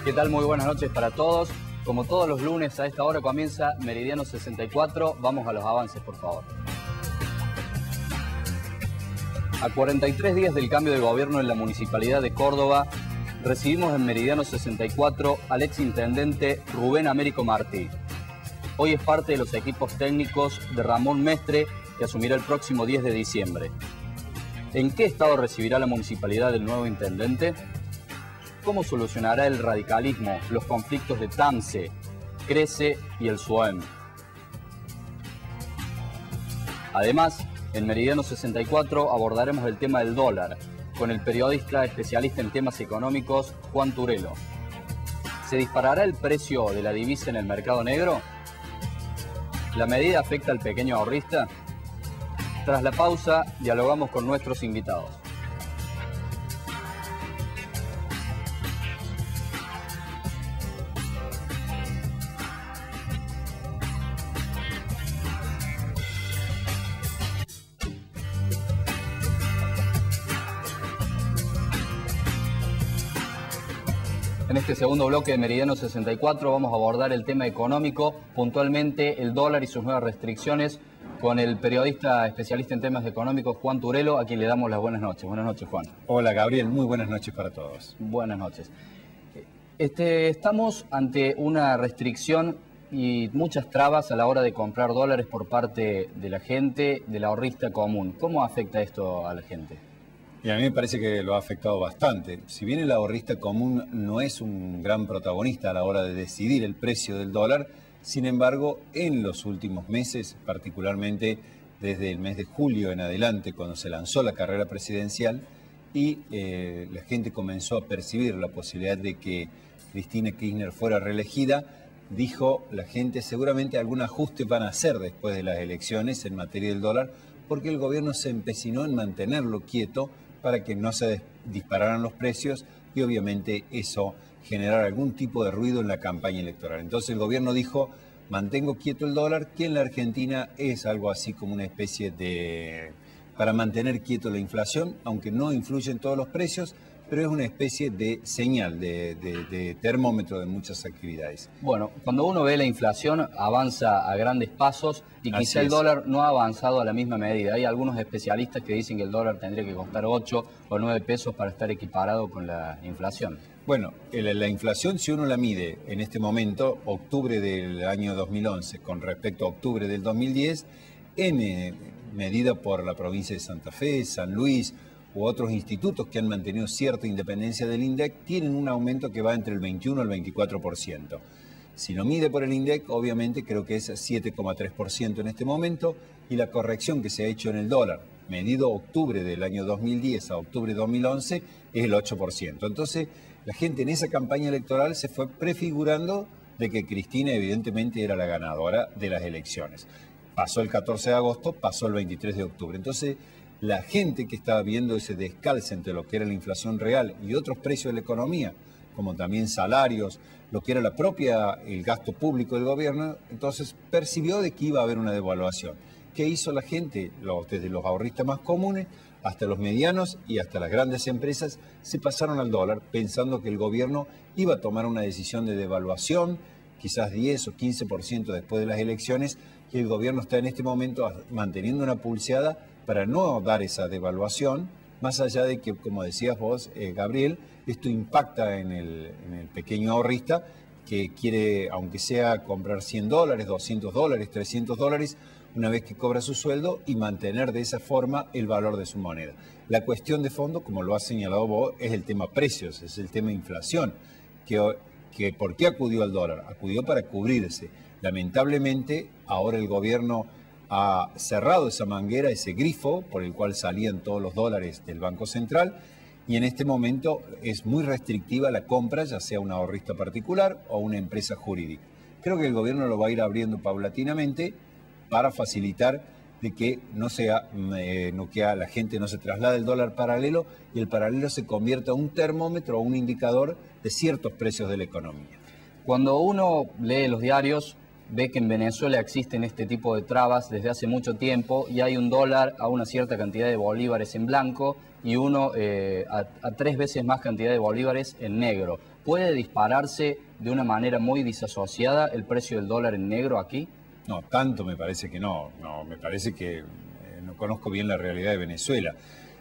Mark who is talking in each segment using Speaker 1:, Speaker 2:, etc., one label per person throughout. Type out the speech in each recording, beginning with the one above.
Speaker 1: ¿Qué tal? Muy buenas noches para todos. Como todos los lunes a esta hora comienza Meridiano 64. Vamos a los avances, por favor. A 43 días del cambio de gobierno en la Municipalidad de Córdoba, recibimos en Meridiano 64 al exintendente Rubén Américo Martí. Hoy es parte de los equipos técnicos de Ramón Mestre, que asumirá el próximo 10 de diciembre. ¿En qué estado recibirá la municipalidad del nuevo intendente? ¿Cómo solucionará el radicalismo los conflictos de TAMSE, CRECE y el SUAEM? Además, en Meridiano 64 abordaremos el tema del dólar con el periodista especialista en temas económicos Juan Turelo. ¿Se disparará el precio de la divisa en el mercado negro? ¿La medida afecta al pequeño ahorrista? Tras la pausa, dialogamos con nuestros invitados. En este segundo bloque de Meridiano 64 vamos a abordar el tema económico, puntualmente el dólar y sus nuevas restricciones, con el periodista especialista en temas económicos Juan Turelo, a quien le damos las buenas noches. Buenas noches, Juan.
Speaker 2: Hola, Gabriel. Muy buenas noches para todos.
Speaker 1: Buenas noches. Estamos ante una restricción y muchas trabas a la hora de comprar dólares por parte de la gente, del ahorrista común. ¿Cómo afecta esto a la gente?
Speaker 2: Y a mí me parece que lo ha afectado bastante. Si bien el ahorrista común no es un gran protagonista a la hora de decidir el precio del dólar, sin embargo, en los últimos meses, particularmente desde el mes de julio en adelante, cuando se lanzó la carrera presidencial y la gente comenzó a percibir la posibilidad de que Cristina Kirchner fuera reelegida, dijo la gente seguramente algún ajuste van a hacer después de las elecciones en materia del dólar, porque el gobierno se empecinó en mantenerlo quieto para que no se dispararan los precios y obviamente eso generar algún tipo de ruido en la campaña electoral. Entonces el gobierno dijo, mantengo quieto el dólar, que en la Argentina es algo así como una especie de... para mantener quieto la inflación, aunque no influye en todos los precios, pero es una especie de señal, de termómetro de muchas actividades.
Speaker 1: Bueno, cuando uno ve la inflación avanza a grandes pasos y quizá el dólar no ha avanzado a la misma medida. Hay algunos especialistas que dicen que el dólar tendría que costar 8 o 9 pesos para estar equiparado con la inflación.
Speaker 2: Bueno, la inflación, si uno la mide en este momento, octubre del año 2011 con respecto a octubre del 2010, medida por la provincia de Santa Fe, San Luis u otros institutos que han mantenido cierta independencia del INDEC, tienen un aumento que va entre el 21 al 24%. Si lo mide por el INDEC, obviamente creo que es 7,3% en este momento, y la corrección que se ha hecho en el dólar, medido octubre del año 2010 a octubre de 2011, es el 8%. Entonces, la gente en esa campaña electoral se fue prefigurando de que Cristina evidentemente era la ganadora de las elecciones. Pasó el 14 de agosto, pasó el 23 de octubre. Entonces, la gente que estaba viendo ese descalce entre lo que era la inflación real y otros precios de la economía, como también salarios, lo que era el gasto público del gobierno, entonces percibió de que iba a haber una devaluación. ¿Qué hizo la gente? Desde los ahorristas más comunes hasta los medianos y hasta las grandes empresas se pasaron al dólar pensando que el gobierno iba a tomar una decisión de devaluación, quizás 10 o 15% después de las elecciones, y el gobierno está en este momento manteniendo una pulseada para no dar esa devaluación, más allá de que, como decías vos, Gabriel, esto impacta en el pequeño ahorrista que quiere, aunque sea comprar $100, $200, $300, una vez que cobra su sueldo y mantener de esa forma el valor de su moneda. La cuestión de fondo, como lo has señalado vos, es el tema precios, es el tema inflación, que ¿por qué acudió al dólar? Acudió para cubrirse. Lamentablemente, ahora el gobierno ha cerrado esa manguera, ese grifo por el cual salían todos los dólares del Banco Central, y en este momento es muy restrictiva la compra, ya sea un ahorrista particular o una empresa jurídica. Creo que el gobierno lo va a ir abriendo paulatinamente para facilitar de que la gente no se traslade el dólar paralelo y el paralelo se convierta en un termómetro o un indicador de ciertos precios de la economía.
Speaker 1: Cuando uno lee los diarios, ve que en Venezuela existen este tipo de trabas desde hace mucho tiempo y hay un dólar a una cierta cantidad de bolívares en blanco y uno a 3 veces más cantidad de bolívares en negro. ¿puede dispararse de una manera muy disasociada el precio del dólar en negro aquí?
Speaker 2: No, tanto me parece que no. No, me parece que no conozco bien la realidad de Venezuela.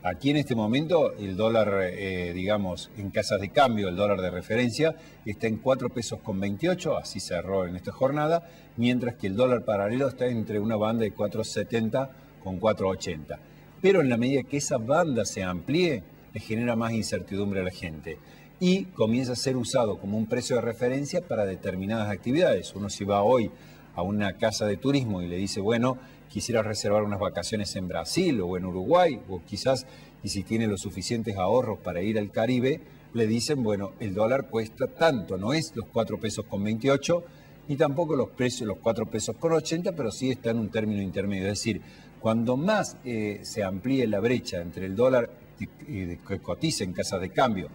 Speaker 2: Aquí en este momento el dólar, digamos, en casas de cambio, el dólar de referencia, está en 4 pesos con 28, así cerró en esta jornada, mientras que el dólar paralelo está entre una banda de 4,70 con 4,80. Pero en la medida que esa banda se amplíe, le genera más incertidumbre a la gente y comienza a ser usado como un precio de referencia para determinadas actividades. Uno si va hoy a una casa de turismo y le dice, bueno, quisiera reservar unas vacaciones en Brasil o en Uruguay, o quizás, y si tiene los suficientes ahorros para ir al Caribe, le dicen, bueno, el dólar cuesta tanto, no es los 4 pesos con 28, ni tampoco los precios, los 4 pesos con 80, pero sí está en un término intermedio. Es decir, cuando más se amplíe la brecha entre el dólar que cotiza en casas de cambio,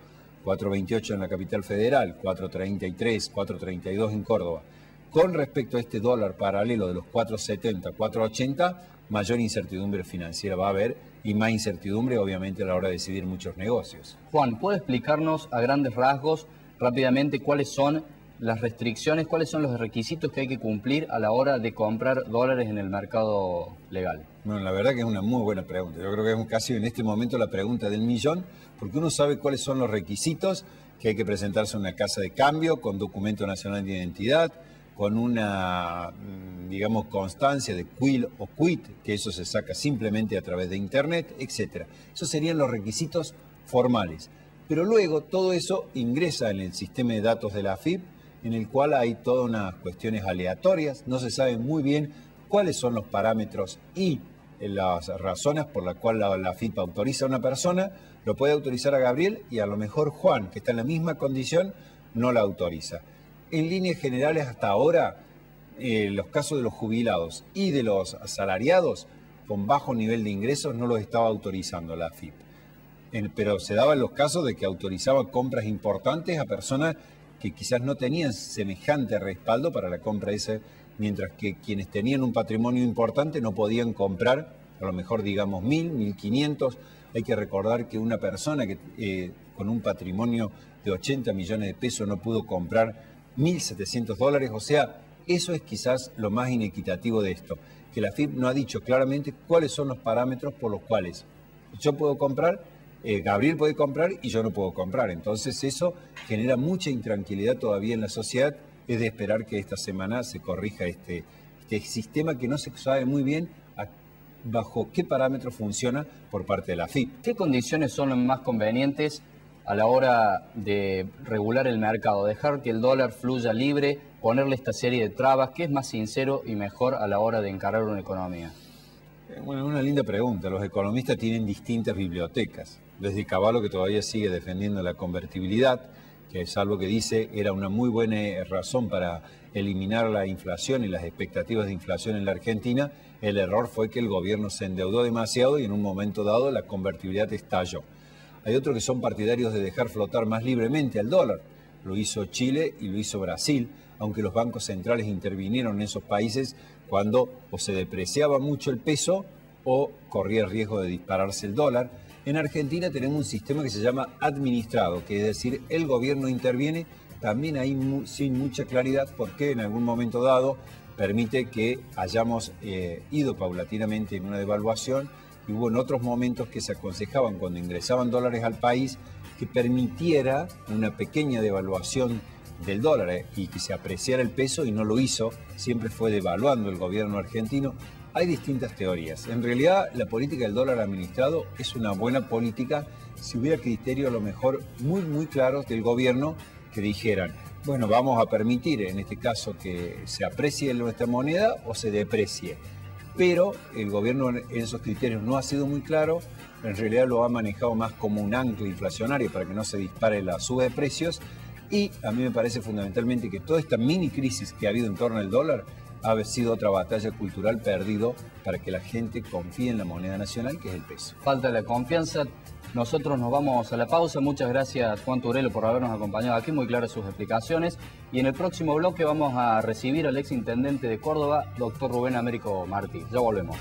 Speaker 2: 4.28 en la capital federal, 4.33, 4.32 en Córdoba, con respecto a este dólar paralelo de los 4.70, 4.80, mayor incertidumbre financiera va a haber y más incertidumbre obviamente a la hora de decidir muchos negocios.
Speaker 1: Juan, ¿puede explicarnos a grandes rasgos rápidamente cuáles son las restricciones, cuáles son los requisitos que hay que cumplir a la hora de comprar dólares en el mercado legal?
Speaker 2: Bueno, la verdad que es una muy buena pregunta. Yo creo que es casi en este momento la pregunta del millón, porque uno sabe cuáles son los requisitos, que hay que presentarse a una casa de cambio con documento nacional de identidad, con una, digamos, constancia de quill o quit, que eso se saca simplemente a través de internet, etc. Esos serían los requisitos formales. Pero luego todo eso ingresa en el sistema de datos de la AFIP, en el cual hay todas unas cuestiones aleatorias, no se sabe muy bien cuáles son los parámetros y las razones por las cuales la AFIP autoriza a una persona, lo puede autorizar a Gabriel y a lo mejor Juan, que está en la misma condición, no la autoriza. En líneas generales, hasta ahora, los casos de los jubilados y de los asalariados con bajo nivel de ingresos no los estaba autorizando la AFIP. Pero se daban los casos de que autorizaban compras importantes a personas que quizás no tenían semejante respaldo para la compra esa, mientras que quienes tenían un patrimonio importante no podían comprar, a lo mejor digamos 1.000, 1.500. Hay que recordar que una persona que con un patrimonio de 80 millones de pesos no pudo comprar 1.700 dólares, o sea, eso es quizás lo más inequitativo de esto, que la AFIP no ha dicho claramente cuáles son los parámetros por los cuales yo puedo comprar, Gabriel puede comprar y yo no puedo comprar. Entonces eso genera mucha intranquilidad todavía en la sociedad. Es de esperar que esta semana se corrija este sistema que no se sabe muy bien bajo qué parámetros funciona por parte de la AFIP.
Speaker 1: ¿Qué condiciones son las más convenientes a la hora de regular el mercado? Dejar que el dólar fluya libre, ponerle esta serie de trabas. ¿Qué es más sincero y mejor a la hora de encarar una economía?
Speaker 2: Bueno, una linda pregunta. Los economistas tienen distintas bibliotecas. Desde Cavallo, que todavía sigue defendiendo la convertibilidad, que es algo que dice era una muy buena razón para eliminar la inflación y las expectativas de inflación en la Argentina. El error fue que el gobierno se endeudó demasiado y en un momento dado la convertibilidad estalló. Hay otros que son partidarios de dejar flotar más libremente al dólar. Lo hizo Chile y lo hizo Brasil, aunque los bancos centrales intervinieron en esos países cuando o se depreciaba mucho el peso o corría el riesgo de dispararse el dólar. En Argentina tenemos un sistema que se llama administrado, que es decir, el gobierno interviene también ahí sin mucha claridad porque en algún momento dado permite que hayamos ido paulatinamente en una devaluación y hubo en otros momentos que se aconsejaban cuando ingresaban dólares al país que permitiera una pequeña devaluación del dólar y que se apreciara el peso y no lo hizo, siempre fue devaluando el gobierno argentino. Hay distintas teorías. En realidad, la política del dólar administrado es una buena política si hubiera criterios a lo mejor muy claros del gobierno que dijeran, bueno, vamos a permitir en este caso que se aprecie nuestra moneda o se deprecie. Pero el gobierno en esos criterios no ha sido muy claro, en realidad lo ha manejado más como un ancla inflacionario para que no se dispare la suba de precios y a mí me parece fundamentalmente que toda esta mini crisis que ha habido en torno al dólar ha sido otra batalla cultural perdido para que la gente confíe en la moneda nacional, que es el peso.
Speaker 1: Falta la confianza. Nosotros nos vamos a la pausa. Muchas gracias, Juan Turelo, por habernos acompañado aquí. Muy claras sus explicaciones. Y en el próximo bloque vamos a recibir al exintendente de Córdoba, doctor Rubén Américo Martí. Ya volvemos.